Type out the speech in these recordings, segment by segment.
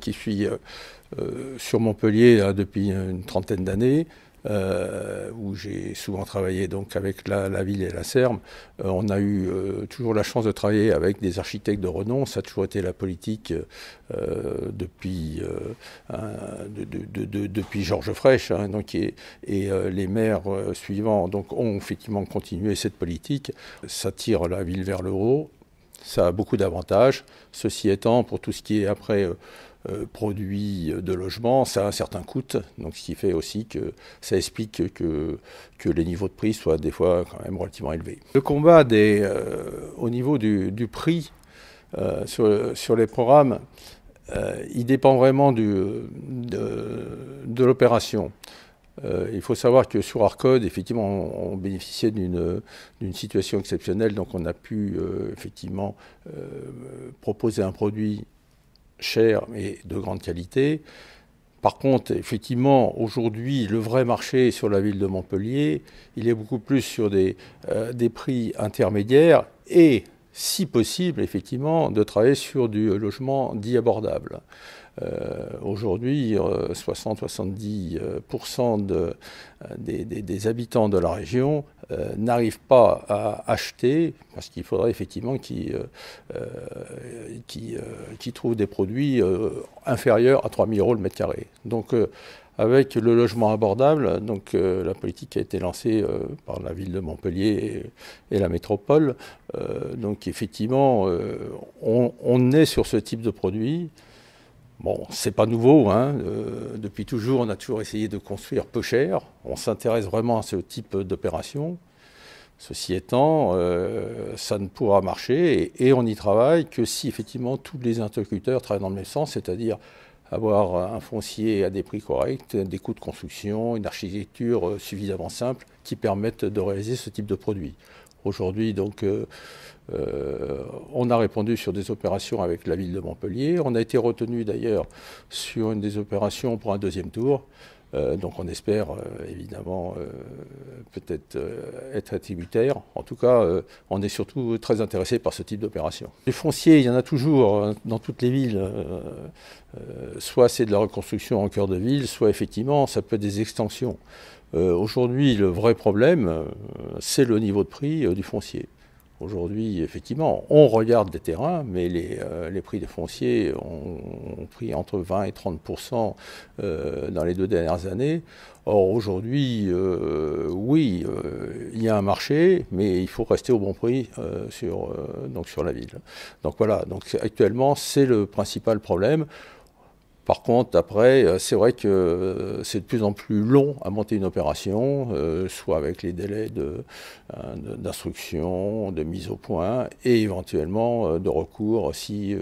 qui suis sur Montpellier là, depuis une trentaine d'années, où j'ai souvent travaillé donc avec la ville et la Serme. On a eu toujours la chance de travailler avec des architectes de renom. Ça a toujours été la politique depuis Georges Frêche. Hein, donc, et les maires suivants donc, ont effectivement continué cette politique. Ça tire la ville vers le haut. Ça a beaucoup d'avantages. Ceci étant, pour tout ce qui est après produits de logement, ça a un certain coût. Donc, ce qui fait aussi que ça explique que les niveaux de prix soient des fois quand même relativement élevés. Le combat au niveau du prix sur les programmes, il dépend vraiment de l'opération. Il faut savoir que sur Arcode, effectivement, on bénéficiait d'une situation exceptionnelle, donc on a pu effectivement proposer un produit cher mais de grande qualité. Par contre, effectivement, aujourd'hui, le vrai marché sur la ville de Montpellier, il est beaucoup plus sur des prix intermédiaires et, si possible, effectivement, de travailler sur du logement dit abordable. Aujourd'hui, 60-70% des habitants de la région n'arrivent pas à acheter parce qu'il faudrait effectivement qu'ils trouvent des produits inférieurs à 3 000 € le mètre carré. Donc, avec le logement abordable, donc, la politique a été lancée par la ville de Montpellier et la métropole. Donc effectivement, on est sur ce type de produit. Bon, c'est pas nouveau, hein. Depuis toujours, on a toujours essayé de construire peu cher. On s'intéresse vraiment à ce type d'opération. Ceci étant, ça ne pourra marcher et on y travaille que si effectivement tous les interlocuteurs travaillent dans le même sens, c'est-à-dire avoir un foncier à des prix corrects, des coûts de construction, une architecture suffisamment simple qui permettent de réaliser ce type de produit. Aujourd'hui, donc, on a répondu sur des opérations avec la ville de Montpellier. On a été retenu d'ailleurs sur une des opérations pour un deuxième tour. Donc on espère évidemment peut-être être attributaire. En tout cas, on est surtout très intéressé par ce type d'opération. Les fonciers, il y en a toujours dans toutes les villes. Soit c'est de la reconstruction en cœur de ville, soit effectivement ça peut être des extensions. Aujourd'hui, le vrai problème, c'est le niveau de prix du foncier. Aujourd'hui, effectivement, on regarde des terrains, mais les prix des fonciers ont pris entre 20 et 30% dans les 2 dernières années. Or, aujourd'hui, oui, il y a un marché, mais il faut rester au bon prix sur la ville. Donc voilà, donc, actuellement, c'est le principal problème. Par contre, après, c'est vrai que c'est de plus en plus long à monter une opération, soit avec les délais d'instruction, de mise au point, et éventuellement de recours si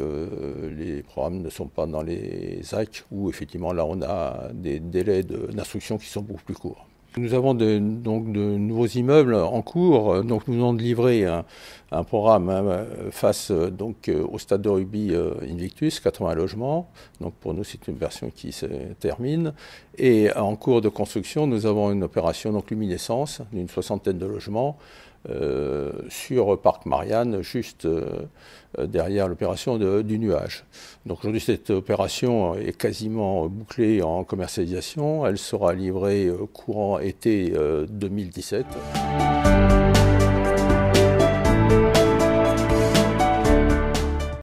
les programmes ne sont pas dans les AC, où effectivement là on a des délais d'instruction qui sont beaucoup plus courts. Nous avons donc de nouveaux immeubles en cours. Donc nous venons de livrer un programme face donc, au stade de rugby Invictus, 80 logements. Donc pour nous, c'est une version qui se termine. Et en cours de construction, nous avons une opération donc luminescence d'une 60aine de logements sur Parc Marianne, juste derrière l'opération du nuage. Donc aujourd'hui, cette opération est quasiment bouclée en commercialisation. Elle sera livrée courant été 2017.